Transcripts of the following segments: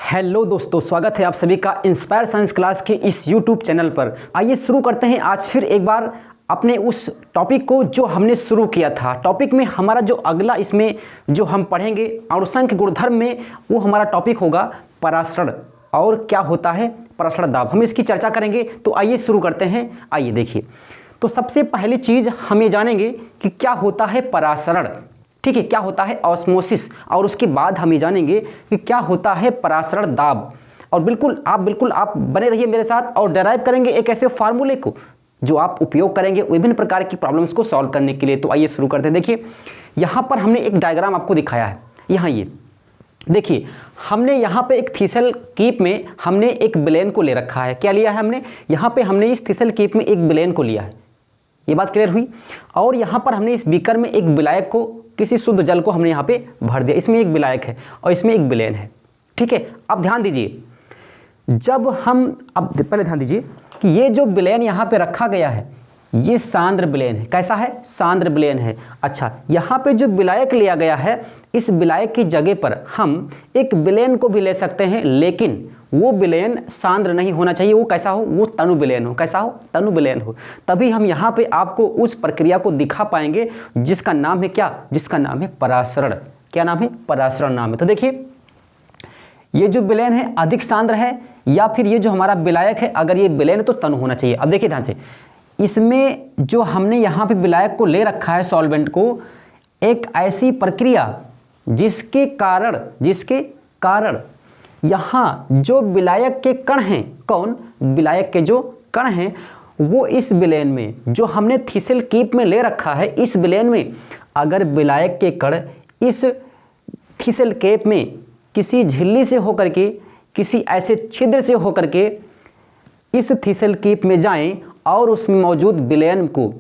Hello दोस्तों, स्वागत है आप सभी का इंस्पायर साइंस क्लास के इस यूट्यूब चैनल पर। आइए शुरू करते हैं आज फिर एक बार अपने उस टॉपिक को जो हमने शुरू किया था। टॉपिक में हमारा जो अगला इसमें जो हम पढ़ेंगे अणुसंख्य गुणधर्म में, वो हमारा टॉपिक होगा परासरण और क्या होता है परासरण दाब। हम इसकी चर्चा करेंगे, तो आइए शुरू करते हैं। आइए देखिए, तो सबसे पहली चीज़ हम ये जानेंगे कि क्या होता है परासरण, ठीक है, क्या होता है ऑस्मोसिस, और उसके बाद हम ये जानेंगे कि क्या होता है परासरण दाब। और बिल्कुल आप बने रहिए मेरे साथ और डेराइव करेंगे एक ऐसे फार्मूले को जो आप उपयोग करेंगे विभिन्न प्रकार की प्रॉब्लम्स को सॉल्व करने के लिए। तो आइए शुरू करते हैं। देखिए, यहाँ पर हमने एक डायग्राम आपको दिखाया है। यहाँ ये देखिए, हमने यहाँ पे एक थीसल कीप में हमने एक बिलेन को ले रखा है। क्या लिया है हमने? यहाँ पे हमने इस थीसल कीप में एक बिलेन को लिया है। ये बात क्लियर हुई। और यहाँ पर हमने इस बीकर में एक विलायक को, किसी शुद्ध जल को हमने यहाँ पे भर दिया। इसमें एक विलायक है और इसमें एक विलेन है, ठीक है। अब ध्यान दीजिए, जब हम अब पहले ध्यान दीजिए कि ये जो विलेन यहाँ पे रखा गया है ये सांद्र विलेन है। कैसा है? सांद्र विलेन है। अच्छा, यहाँ पे जो विलायक लिया गया है, इस विलायक की जगह पर हम एक विलेन को भी ले सकते हैं, लेकिन वो विलेन सांद्र नहीं होना चाहिए। वो कैसा हो? वो तनु विलेन हो। कैसा हो? तनु विलेन हो। तभी हम यहाँ पे आपको उस प्रक्रिया को दिखा पाएंगे जिसका नाम है क्या? जिसका नाम है परासरण। क्या नाम है? परासरण नाम है। तो देखिए, ये जो विलेन है अधिक सांद्र है, या फिर ये जो हमारा विलायक है, अगर ये विलेन है तो तनु होना चाहिए। अब देखिए ध्यान से, इसमें जो हमने यहाँ पे विलायक को ले रखा है, सॉल्वेंट को, एक ऐसी प्रक्रिया जिसके कारण यहाँ जो विलायक के कण हैं, कौन? विलायक के जो कण हैं वो इस विलेन में, जो हमने थीसल कीप में ले रखा है, इस विलेन में अगर विलायक के कण इस थीसल कीप में किसी झिल्ली से होकर के, किसी ऐसे छिद्र से होकर के इस थीसल कीप में जाएं और उसमें मौजूद विलेन को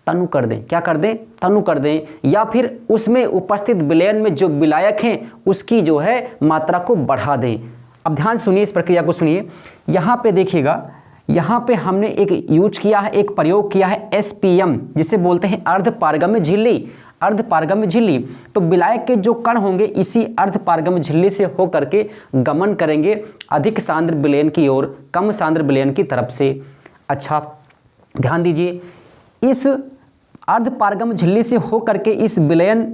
तनु कर दें। क्या कर दें? तनु कर दें। या फिर उसमें उपस्थित विलेन में जो विलायक हैं उसकी जो है मात्रा को बढ़ा दें। अब ध्यान सुनिए, इस प्रक्रिया को सुनिए। यहाँ पे देखिएगा, यहाँ पे हमने एक यूज किया है, एक प्रयोग किया है SPM, जिसे बोलते हैं अर्धपारगम्य झिल्ली। अर्धपारगम्य झिल्ली, तो विलायक के जो कण होंगे इसी अर्धपारगम्य झिल्ली से होकर के गमन करेंगे अधिक सांद्र विलेन की ओर, कम सांद्र विलेन की तरफ से। अच्छा, ध्यान दीजिए, इस अर्धपारगम्य झिल्ली से होकर के इस विलेन,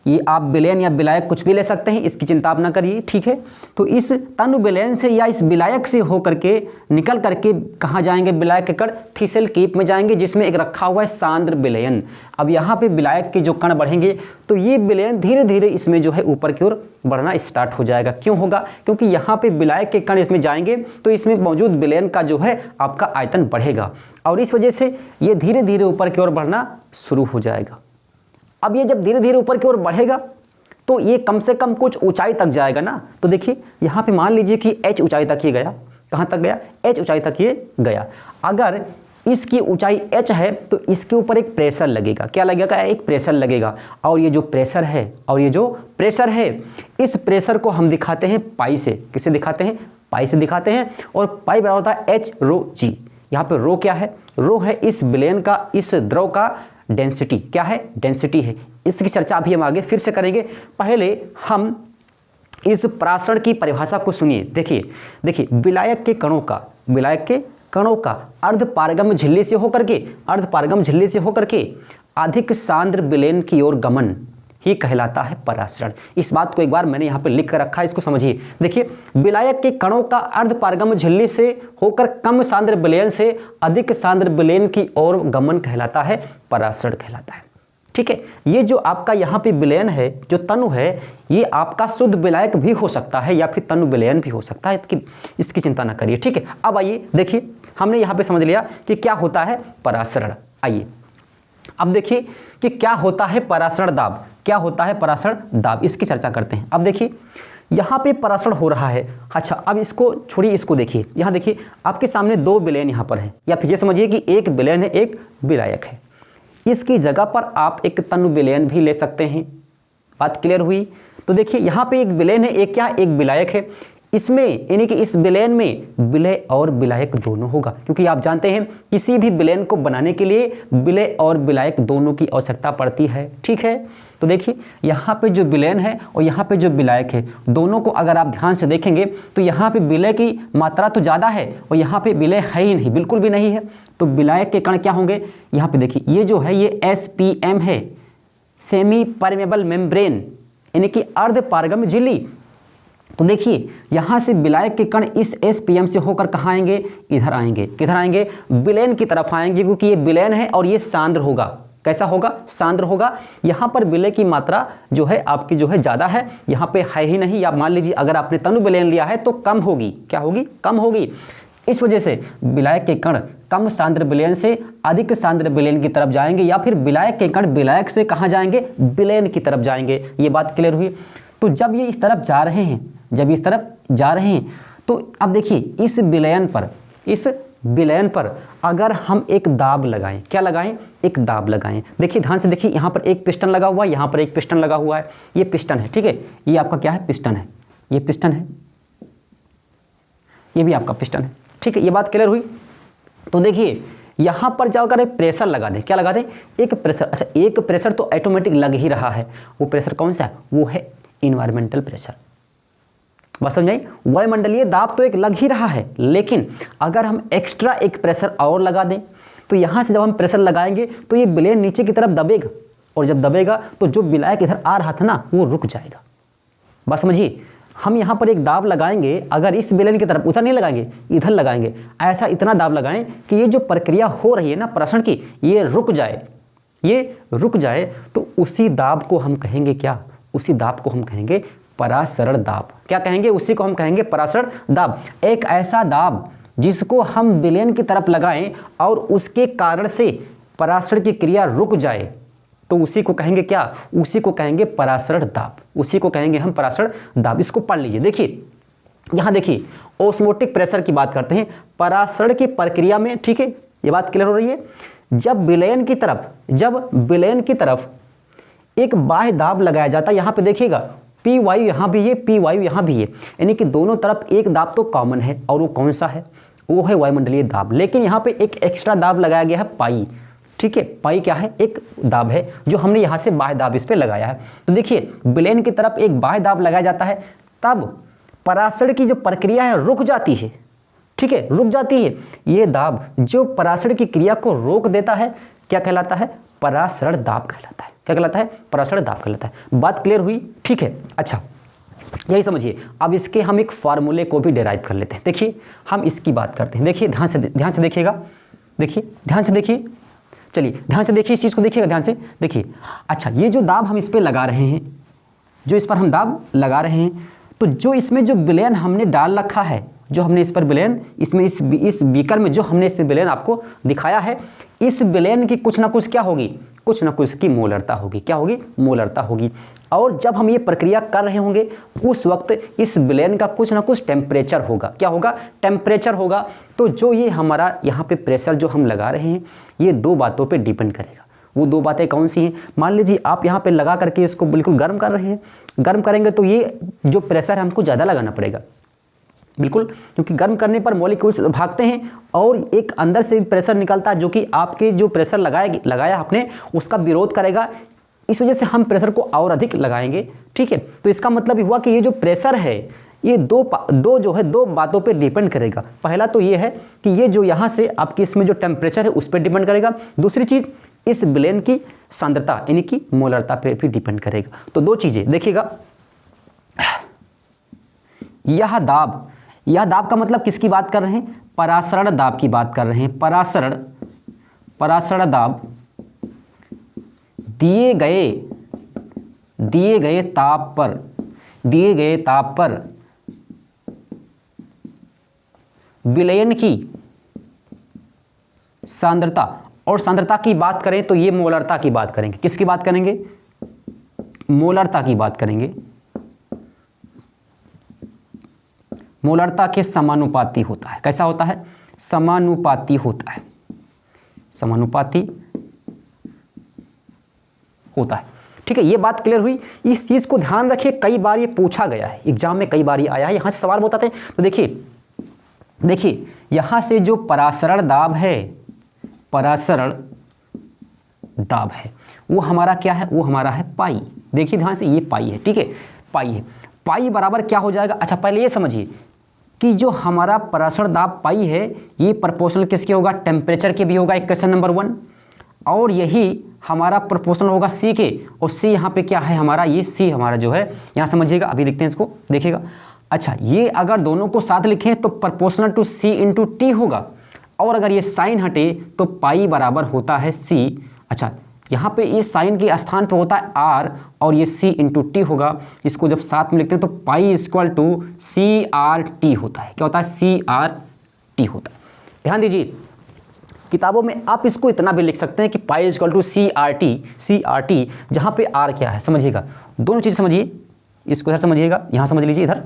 ये आप विलेन या विलायक कुछ भी ले सकते हैं, इसकी चिंता आप ना करिए, ठीक है। तो इस तनु विलेन से या इस विलायक से होकर के निकल करके कहाँ जाएंगे? विलायक के कण थीसल कीप में जाएंगे, जिसमें एक रखा हुआ है सांद्र विलेन। अब यहाँ पे विलायक के जो कण बढ़ेंगे तो ये विलेन धीरे धीरे इसमें जो है ऊपर की ओर बढ़ना स्टार्ट हो जाएगा। क्यों होगा? क्योंकि यहाँ पे विलायक के कण इसमें जाएंगे तो इसमें मौजूद विलेन का जो है आपका आयतन बढ़ेगा, और इस वजह से ये धीरे धीरे ऊपर की ओर बढ़ना शुरू हो जाएगा। अब ये जब धीरे धीरे ऊपर की ओर बढ़ेगा तो ये कम से कम कुछ ऊंचाई तक जाएगा ना। तो देखिए, यहाँ पे मान लीजिए कि H ऊंचाई तक ये गया। कहाँ तक गया? H ऊंचाई तक ये गया। अगर इसकी ऊंचाई H है तो इसके ऊपर एक प्रेशर लगेगा। क्या लगेगा? एक प्रेशर लगेगा। और ये जो प्रेशर है, इस प्रेशर को हम दिखाते हैं पाई से। किसे दिखाते हैं? पाई से दिखाते हैं। और पाई बराबर होता है H रो G। यहाँ पे रो क्या है? रो है इस विलेन का, इस द्रव का डेंसिटी। क्या है? डेंसिटी है। इसकी चर्चा अभी हम आगे फिर से करेंगे। पहले हम इस परासरण की परिभाषा को सुनिए। देखिए, विलायक के कणों का अर्धपारगम्य झिल्ली से होकर के अधिक सांद्र विलेन की ओर गमन ही कहलाता है परासरण। इस बात को एक बार मैंने यहाँ पे लिख कर रखा है, इसको समझिए। देखिए, विलायक के कणों का अर्धपारगम्य झिल्ली से होकर कम सांद्र विलेन से अधिक सांद्र विलेन की ओर गमन कहलाता है परासरण कहलाता है, ठीक है। ये जो आपका यहाँ पे विलेन है, जो तनु है, ये आपका शुद्ध विलायक भी हो सकता है या फिर तनु विलेन भी हो सकता है, इसकी चिंता ना करिए, ठीक है। अब आइए देखिए, हमने यहाँ पे समझ लिया कि क्या होता है परासरण। आइए अब देखिए कि क्या होता है परासरण दाब। क्या होता है परासरण दाब, इसकी चर्चा करते हैं। अब देखिए, यहाँ पे परासरण हो रहा है। अच्छा, अब इसको छोड़िए, इसको देखिए। यहाँ देखिए, आपके सामने दो विलेन यहाँ पर है, या फिर ये समझिए कि एक विलेन है, एक विलायक है। इसकी जगह पर आप एक तनु विलेन भी ले सकते हैं। बात क्लियर हुई? तो देखिए, यहाँ पे एक विलेन है, एक क्या? एक विलायक है। इसमें यानी कि इस विलेन में विलय और विलायक दोनों होगा, क्योंकि आप जानते हैं किसी भी विलेन को बनाने के लिए विलय और विलायक दोनों की आवश्यकता पड़ती है, ठीक है। तो देखिए यहाँ पे जो विलयन है और यहाँ पे जो विलायक है, दोनों को अगर आप ध्यान से देखेंगे तो यहाँ पे विलय की मात्रा तो ज़्यादा है और यहाँ पे विलय है ही नहीं, बिल्कुल भी नहीं है। तो विलायक के कण क्या होंगे, यहाँ पे देखिए ये जो है ये SPM है, सेमी परमेबल मेम्ब्रेन, यानी कि अर्ध पारगम्य झिल्ली। तो देखिए यहाँ से विलायक के कण इस SPM से होकर कहाँ आएंगे, इधर आएंगे, किधर आएंगे, विलयन की तरफ आएंगे, क्योंकि ये विलयन है और ये सांद्र होगा। कैसा होगा, सांद्र होगा। यहाँ पर विलय की मात्रा जो है आपकी जो है ज़्यादा है, यहाँ पे है ही नहीं। या मान लीजिए अगर आपने तनु विलयन लिया है तो कम होगी, क्या होगी, कम होगी। इस वजह से विलायक के कण कम सांद्र विलयन से अधिक सांद्र विलयन की तरफ जाएंगे, या फिर विलायक के कण विलायक से कहाँ जाएंगे, विलयन की तरफ जाएंगे। ये बात क्लियर हुई। तो जब ये इस तरफ जा रहे हैं, जब इस तरफ जा रहे हैं, तो अब देखिए इस विलयन पर अगर हम एक दाब लगाएं, क्या लगाएं, एक दाब लगाएं। देखिए ध्यान से देखिए, यहाँ पर एक पिस्टन लगा हुआ है, यहाँ पर एक पिस्टन लगा हुआ है, ये पिस्टन है, ठीक है, ये आपका क्या है, पिस्टन है, ये पिस्टन है, ये भी आपका पिस्टन है, ठीक है। ये बात क्लियर हुई। तो देखिए यहाँ पर जाकर एक प्रेशर लगा दें, क्या लगा दें, एक प्रेशर। अच्छा, एक प्रेशर तो ऑटोमेटिक लग ही रहा है, वो प्रेशर कौन सा है, वो है इन्वायरमेंटल प्रेशर। बस समझ आई, वायुमंडलीय दाब तो एक लग ही रहा है, लेकिन अगर हम एक्स्ट्रा एक प्रेशर और लगा दें तो यहाँ से जब हम प्रेशर लगाएंगे तो ये विलयन नीचे की तरफ दबेगा, और जब दबेगा तो जो विलायक इधर आ रहा था ना वो रुक जाएगा। बस समझिए, हम यहाँ पर एक दाब लगाएंगे, अगर इस विलयन की तरफ, उधर नहीं लगाएंगे, इधर लगाएंगे, ऐसा इतना दाब लगाएं कि ये जो प्रक्रिया हो रही है ना प्रसरण की, ये रुक जाए, ये रुक जाए। तो उसी दाब को हम कहेंगे क्या, उसी दाब को हम कहेंगे परासरण दाब। क्या कहेंगे, उसी को हम कहेंगे परासरण दाब। एक ऐसा दाब जिसको हम विलयन की तरफ लगाएं और उसके कारण से परासरण की क्रिया रुक जाए, तो उसी को कहेंगे क्या, उसी को कहेंगे परासरण दाब, उसी को कहेंगे हम परासरण दाब। इसको पढ़ लीजिए। देखिए यहाँ देखिए ऑस्मोटिक प्रेशर की बात करते हैं परासरण की प्रक्रिया में, ठीक है, ये बात क्लियर हो रही है। जब विलयन की तरफ एक बाह्य दाब लगाया जाता है, यहाँ पे देखिएगा P वायु यहाँ भी है, P वायु यहाँ भी है, यानी कि दोनों तरफ एक दाब तो कॉमन है, और वो कौन सा है, वो है वायुमंडलीय दाब। लेकिन यहाँ पे एक एक्स्ट्रा दाब लगाया गया है पाई, ठीक है, पाई क्या है, एक दाब है जो हमने यहाँ से बाह्य दाब इस पे लगाया है। तो देखिए विलयन की तरफ एक बाह्य दाब लगाया जाता है, तब परासरण की जो प्रक्रिया है रुक जाती है, ठीक है, रुक जाती है। ये दाब जो परासरण की क्रिया को रोक देता है क्या कहलाता है, परासरण दाब कहलाता है। क्या कहलाता है, परासरण दाब कहलाता है। बात क्लियर हुई, ठीक है। अच्छा यही समझिए। अब इसके हम एक फार्मूले को भी डेराइव कर लेते हैं। देखिए हम इसकी बात करते हैं। देखिए ध्यान से देखिएगा, देखिए ध्यान से देखिए, चलिए ध्यान से देखिए, इस चीज़ को देखिएगा, ध्यान से देखिए। अच्छा, ये जो दाब हम इस पर लगा रहे हैं, जो इस पर हम दाब लगा रहे हैं, तो जो इसमें जो विलयन हमने डाल रखा है, जो हमने इस पर विलयन, इसमें इस बीकर में जो हमने इसमें विलयन आपको दिखाया है, इस विलयन की कुछ ना कुछ क्या होगी, कुछ ना कुछ की मोलरता होगी। क्या होगी, मोलरता होगी। और जब हम ये प्रक्रिया कर रहे होंगे उस वक्त इस विलयन का कुछ ना कुछ टेम्परेचर होगा। क्या होगा, टेम्परेचर होगा। तो जो ये हमारा यहाँ पे प्रेशर जो हम लगा रहे हैं, ये दो बातों पे डिपेंड करेगा। वो दो बातें कौन सी हैं, मान लीजिए आप यहाँ पे लगा करके इसको बिल्कुल गर्म कर रहे हैं, गर्म करेंगे तो ये जो प्रेशर है हमको ज़्यादा लगाना पड़ेगा, बिल्कुल, क्योंकि गर्म करने पर मॉलिक्यूल्स भागते हैं और एक अंदर से प्रेशर निकलता है जो कि आपके जो प्रेशर लगाया आपने उसका विरोध करेगा। इस वजह से हम प्रेशर को और अधिक लगाएंगे, ठीक है। तो इसका मतलब हुआ कि ये जो प्रेशर है ये दो बातों पे डिपेंड करेगा। पहला तो ये है कि ये जो यहाँ से आपकी इसमें जो टेम्परेचर है उस पर डिपेंड करेगा। दूसरी चीज़ इस विलयन की सांद्रता यानी कि मोलरता पे भी डिपेंड करेगा। तो दो चीज़ें देखिएगा, यह दाब का मतलब किसकी बात कर रहे हैं, परासरण दाब की बात कर रहे हैं। परासरण दाब दिए गए ताप पर विलयन की सांद्रता, और सांद्रता की बात करें तो ये मोलरता की बात करेंगे। किसकी बात करेंगे, मोलरता की बात करेंगे। मोलरता के समानुपाती होता है। कैसा होता है, समानुपाती होता है, समानुपाती होता है, ठीक है। ये बात क्लियर हुई। इस चीज़ को ध्यान रखिए, कई बार ये पूछा गया है एग्जाम में, कई बार ये आया है, यहाँ से सवाल बताते हैं। तो देखिए यहाँ से जो परासरण दाब है, परासरण दाब है वो हमारा क्या है, वो हमारा है पाई। देखिए ध्यान से, ये पाई है, ठीक है, पाई है। पाई बराबर क्या हो जाएगा, अच्छा पहले ये समझिए कि जो हमारा पराशर दाब पाई है ये प्रोपोर्शनल किसके होगा, टेम्परेचर के भी होगा, इक्वेशन नंबर 1। और यही हमारा प्रोपोर्शनल होगा सी के, और सी यहाँ पे क्या है हमारा, ये सी हमारा जो है, यहाँ समझिएगा, अभी लिखते हैं इसको, देखिएगा। अच्छा ये अगर दोनों को साथ लिखें तो proportional to C into T होगा, और अगर ये साइन हटे तो पाई बराबर होता है सी। अच्छा यहाँ पे ये साइन के स्थान पे होता है आर, और ये सी इंटू टी होगा। इसको जब साथ में लिखते हैं तो pi equal to C R T होता है। क्या होता है, सी आर टी होता है। ध्यान दीजिए, किताबों में आप इसको इतना भी लिख सकते हैं कि pi equal to C R T, जहाँ पे आर क्या है समझिएगा, दोनों चीज़ समझिए, इसको इधर समझिएगा, यहाँ समझ लीजिए, इधर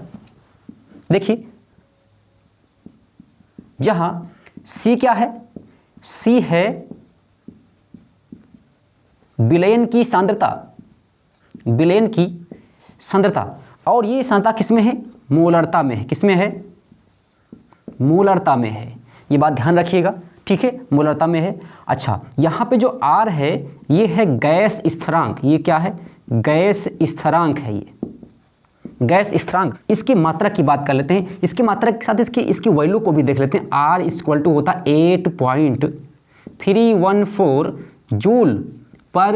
देखिए, जहाँ सी क्या है, सी है विलयन की सांद्रता, विलयन की सांद्रता, और ये सांद्रता किसमें है, मोलरता में है। किसमें है, मोलरता में है, ये बात ध्यान रखिएगा, ठीक है, मोलरता में है। अच्छा यहाँ पे जो आर है ये है गैस स्थिरांक, ये क्या है, गैस स्थिरांक है, ये गैस स्थिरांक। इसकी मात्रा की बात कर लेते हैं, इसकी मात्रा के साथ इसकी वैल्यू को भी देख लेते हैं। आर इक्वल टू होता है 8.314 जूल पर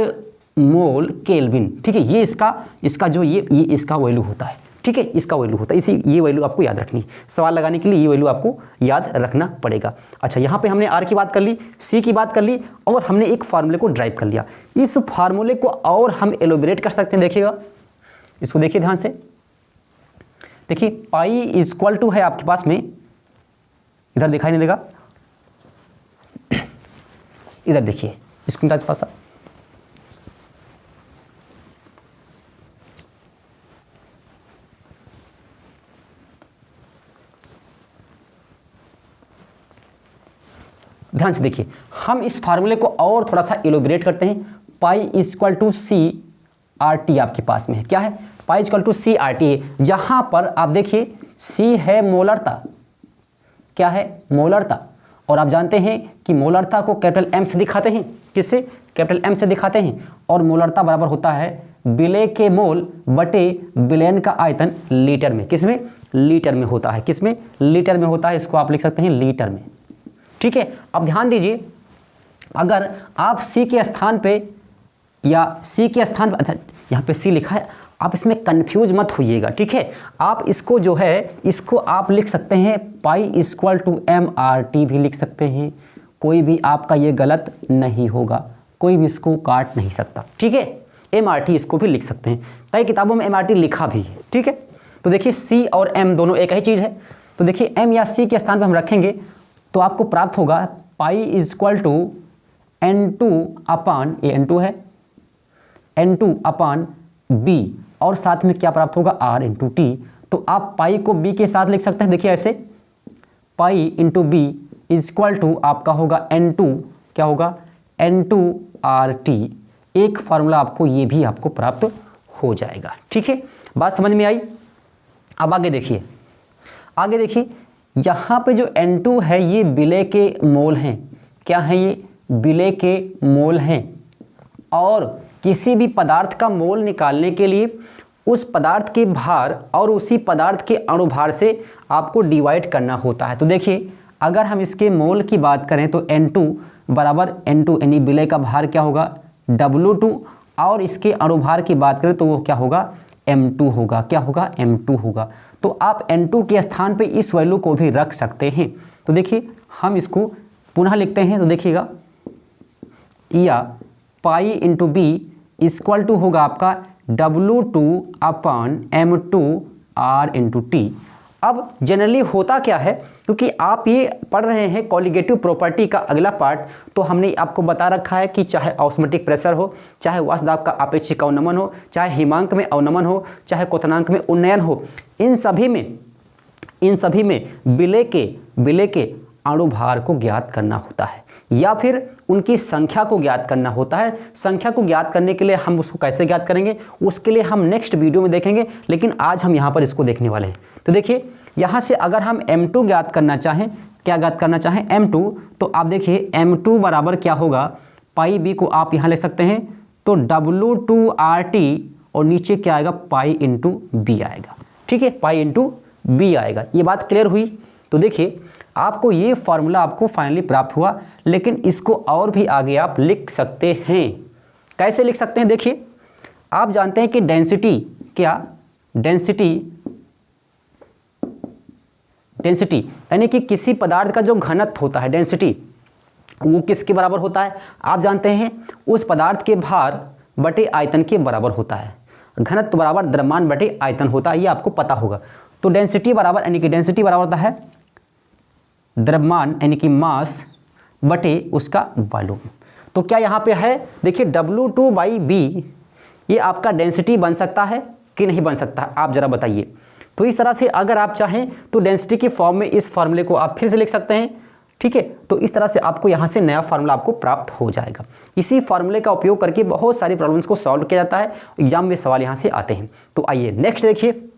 मोल केल्विन, ठीक है, ये इसका जो ये इसका वैल्यू होता है, ठीक है, इसका वैल्यू होता है। ये वैल्यू आपको याद रखनी, सवाल लगाने के लिए ये वैल्यू आपको याद रखना पड़ेगा। अच्छा यहाँ पे हमने आर की बात कर ली, सी की बात कर ली, और हमने एक फार्मूले को ड्राइव कर लिया। इस फार्मूले को और हम एलोबरेट कर सकते हैं, देखिएगा, इसको देखिए ध्यान से, देखिए पाई इक्वल टू है आपके पास में, इधर दिखाई नहीं देगा, इधर देखिए स्क्रीन टच पास, ध्यान से देखिए, हम इस फार्मूले को और थोड़ा सा एलोबरेट करते हैं। Pi equal to C R T आपके पास में है, क्या है, pi equal to C R T, जहां पर आप देखिए सी है मोलरता, क्या है, मोलरता, और आप जानते हैं कि मोलरता को कैपिटल एम से दिखाते हैं, किससे, कैपिटल एम से दिखाते हैं, और मोलरता बराबर होता है विलय के मोल बटे विलयन का आयतन लीटर में। किसमें, लीटर में होता है, किसमें, लीटर में होता है, इसको आप लिख सकते हैं लीटर में, ठीक है। अब ध्यान दीजिए, अगर आप सी के स्थान पे या सी के स्थान पे, अच्छा यहाँ पे सी लिखा है, आप इसमें कंफ्यूज मत होइएगा, ठीक है। आप इसको जो है इसको आप लिख सकते हैं pi equal to M R T भी लिख सकते हैं, कोई भी आपका ये गलत नहीं होगा, कोई भी इसको काट नहीं सकता, ठीक है। एम आर टी इसको भी लिख सकते हैं, कई किताबों में एम आर टी लिखा भी है, ठीक है। तो देखिए सी और एम दोनों एक ही चीज़ है, तो देखिए एम या सी के स्थान पर हम रखेंगे तो आपको प्राप्त होगा पाई इक्वल टू N2 अपान, ये N2 है, N2 अपान B, और साथ में क्या प्राप्त होगा, R इंटू टी। तो आप पाई को B के साथ लिख सकते हैं, देखिए ऐसे, pi into B equal to आपका होगा N2, क्या होगा, N2 RT। एक फार्मूला आपको ये भी आपको प्राप्त हो जाएगा, ठीक है, बात समझ में आई। अब आगे देखिए, आगे देखिए, यहाँ पे जो N2 है ये विलय के मोल हैं, क्या है, ये विलय के मोल हैं, और किसी भी पदार्थ का मोल निकालने के लिए उस पदार्थ के भार और उसी पदार्थ के अणुभार से आपको डिवाइड करना होता है। तो देखिए अगर हम इसके मोल की बात करें तो N2 बराबर N2 यानी विलय का भार क्या होगा, W2, और इसके अणुभार की बात करें तो वो क्या होगा, M2 होगा, क्या होगा, M2 होगा। तो आप N2 के स्थान पे इस वैल्यू को भी रख सकते हैं। तो देखिए हम इसको पुनः लिखते हैं, तो देखिएगा, या pi into B equal to होगा आपका W2 अपान M2 R इंटू टी। अब जनरली होता क्या है, क्योंकि आप ये पढ़ रहे हैं कॉलिगेटिव प्रॉपर्टी का अगला पार्ट, तो हमने आपको बता रखा है कि चाहे ऑस्मोटिक प्रेशर हो, चाहे वाष्प दाब का अपेक्षिक अवनमन हो, चाहे हिमांक में अवनमन हो, चाहे क्वथनांक में उन्नयन हो, इन सभी में विलय के अणुभार को ज्ञात करना होता है या फिर उनकी संख्या को ज्ञात करना होता है। संख्या को ज्ञात करने के लिए हम उसको कैसे ज्ञात करेंगे उसके लिए हम नेक्स्ट वीडियो में देखेंगे, लेकिन आज हम यहाँ पर इसको देखने वाले हैं। तो देखिए यहाँ से अगर हम M2 ज्ञात करना चाहें, क्या ज्ञात करना चाहें, M2, तो आप देखिए M2 बराबर क्या होगा, पाई बी को आप यहाँ ले सकते हैं, तो W2RT और नीचे क्या आएगा, पाई इंटू बी आएगा। ठीक है, पाई इंटू बी आएगा। ये बात क्लियर हुई। तो देखिए आपको ये फॉर्मूला आपको फाइनली प्राप्त हुआ, लेकिन इसको और भी आगे आप लिख सकते हैं। कैसे लिख सकते हैं, देखिए आप जानते हैं कि डेंसिटी, क्या डेंसिटी यानी कि किसी पदार्थ का जो घनत्व होता है, डेंसिटी, वो किसके बराबर होता है, आप जानते हैं उस पदार्थ के भार बटे आयतन के बराबर होता है। घनत्व बराबर द्रव्यमान बटे आयतन होता है, ये आपको पता होगा। तो डेंसिटी बराबर, यानी कि डेंसिटी बराबर होता है द्रव्यमान यानी कि मास बटे उसका वॉल्यूम। तो क्या यहाँ पे है, देखिए W2/B ये आपका डेंसिटी बन सकता है कि नहीं बन सकता, आप जरा बताइए। तो इस तरह से अगर आप चाहें तो डेंसिटी की फॉर्म में इस फॉर्मूले को आप फिर से लिख सकते हैं। ठीक है, तो इस तरह से आपको यहाँ से नया फार्मूला आपको प्राप्त हो जाएगा। इसी फार्मूले का उपयोग करके बहुत सारी प्रॉब्लम्स को सॉल्व किया जाता है, एग्जाम में सवाल यहाँ से आते हैं। तो आइए नेक्स्ट देखिए,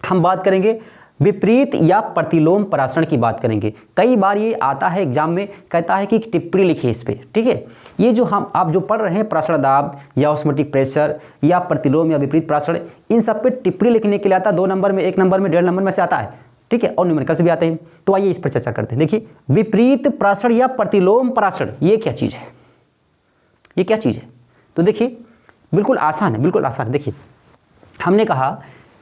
हम बात करेंगे विपरीत या प्रतिलोम परासरण की बात करेंगे। कई बार ये आता है एग्जाम में, कहता है कि टिप्पणी लिखिए इस पे। ठीक है, ये जो आप जो पढ़ रहे हैं परासरण दाब या ऑस्मोटिक प्रेशर या प्रतिलोम या विपरीत परासरण, इन सब पे टिप्पणी लिखने के लिए आता है। 2 नंबर में, 1 नंबर में, 1.5 नंबर में से आता है। ठीक है, और न्यूमेरिकल से भी आते हैं। तो आइए इस पर चर्चा करते हैं। देखिए विपरीत परासरण या प्रतिलोम परासरण ये क्या चीज़ है, ये क्या चीज़ है। तो देखिए बिल्कुल आसान है, बिल्कुल आसान है। देखिए हमने कहा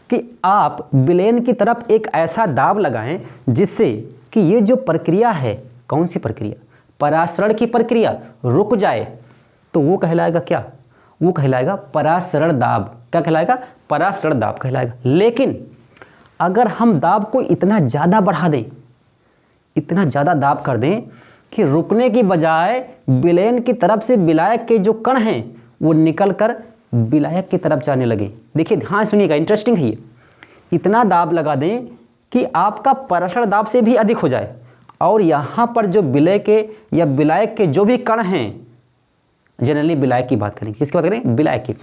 कि आप विलयन की तरफ एक ऐसा दाब लगाएं जिससे कि ये जो प्रक्रिया है, कौन सी प्रक्रिया, परासरण की प्रक्रिया रुक जाए, तो वो कहलाएगा क्या, वो कहलाएगा परासरण दाब। क्या कहलाएगा, परासरण दाब कहलाएगा। लेकिन अगर हम दाब को इतना ज़्यादा बढ़ा दें, इतना ज़्यादा दाब कर दें कि रुकने की बजाय विलयन की तरफ से विलायक के जो कण हैं वो निकल कर विलायक की तरफ जाने लगे। देखिए ध्यान सुनिएगा, इंटरेस्टिंग है ये। इतना दाब लगा दें कि आपका परासरण दाब से भी अधिक हो जाए, और यहाँ पर जो विलय के या विलायक के जो भी कण हैं, जनरली विलायक की बात करें, किसकी बात करें, विलायक की,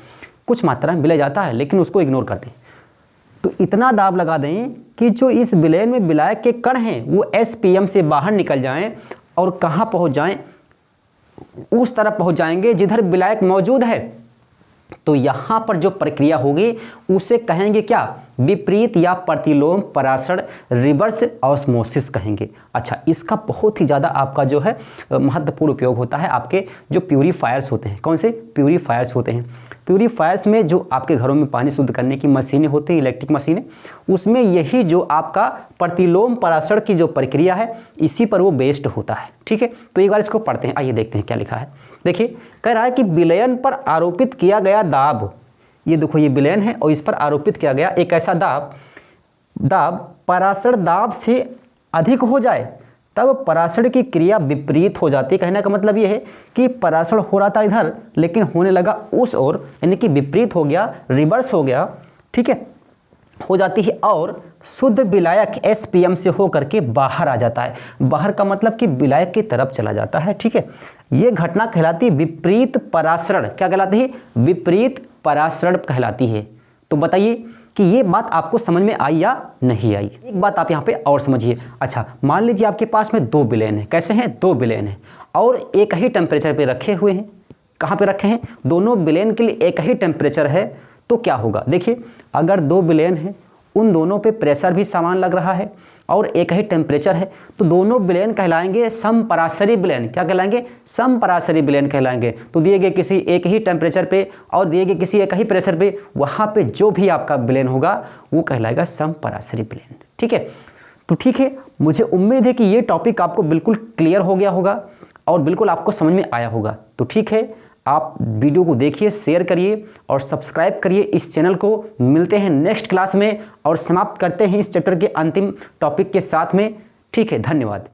कुछ मात्रा में विलय जाता है लेकिन उसको इग्नोर करते हैं। तो इतना दाब लगा दें कि जो इस विलयन में विलायक के कण हैं वो SPM से बाहर निकल जाएं और कहाँ पहुँच जाएं, उस तरफ पहुँच जाएंगे जिधर विलायक मौजूद है। तो यहाँ पर जो प्रक्रिया होगी उसे कहेंगे क्या, विपरीत या प्रतिलोम परासरण, रिवर्स ऑस्मोसिस कहेंगे। अच्छा, इसका बहुत ही ज़्यादा आपका जो है महत्वपूर्ण उपयोग होता है आपके जो प्यूरीफायर्स होते हैं। कौन से प्यूरीफायर्स होते हैं, प्यूरीफायर्स में जो आपके घरों में पानी शुद्ध करने की मशीनें होती हैं, इलेक्ट्रिक मशीनें, उसमें यही जो आपका प्रतिलोम परासरण की जो प्रक्रिया है इसी पर वो बेस्ड होता है। ठीक है, तो एक बार इसको पढ़ते हैं, आइए देखते हैं क्या लिखा है। देखिए कह रहा है कि विलयन पर आरोपित किया गया दाब, ये देखो ये विलयन है और इस पर आरोपित किया गया एक ऐसा दाब परासरण दाब से अधिक हो जाए तब परासरण की क्रिया विपरीत हो जाती है। कहने का मतलब ये है कि परासरण हो रहा था इधर लेकिन होने लगा उस ओर, यानी कि विपरीत हो गया, रिवर्स हो गया। ठीक है, हो जाती है और शुद्ध विलायक SPM से होकर के बाहर आ जाता है। बाहर का मतलब कि विलायक की तरफ चला जाता है। ठीक है, ये घटना कहलाती है विपरीत परासरण। क्या कहलाती है, विपरीत परासरण कहलाती है। तो बताइए कि ये बात आपको समझ में आई या नहीं आई। एक बात आप यहाँ पे और समझिए। अच्छा, मान लीजिए आपके पास में 2 विलयन है। कैसे हैं, 2 विलयन है और एक ही टेम्परेचर पे रखे हुए हैं। कहाँ पे रखे हैं, दोनों विलयन के लिए एक ही टेम्परेचर है। तो क्या होगा, देखिए अगर 2 विलयन है, उन दोनों पे प्रेशर भी समान लग रहा है और एक ही टेम्परेचर है, तो दोनों विलयन कहलाएंगे समपरासरी विलयन। क्या कहलाएंगे, समपरासरी विलयन कहलाएंगे। तो दिए गए किसी एक ही टेम्परेचर पे और दिए गए किसी एक ही प्रेशर पे, वहाँ पे जो भी आपका विलयन होगा वो कहलाएगा समपरासरी विलयन। ठीक है, तो ठीक है, मुझे उम्मीद है कि ये टॉपिक आपको बिल्कुल क्लियर हो गया होगा और बिल्कुल आपको समझ में आया होगा। तो ठीक है, आप वीडियो को देखिए, शेयर करिए और सब्सक्राइब करिए इस चैनल को। मिलते हैं नेक्स्ट क्लास में और समाप्त करते हैं इस चैप्टर के अंतिम टॉपिक के साथ में। ठीक है, धन्यवाद।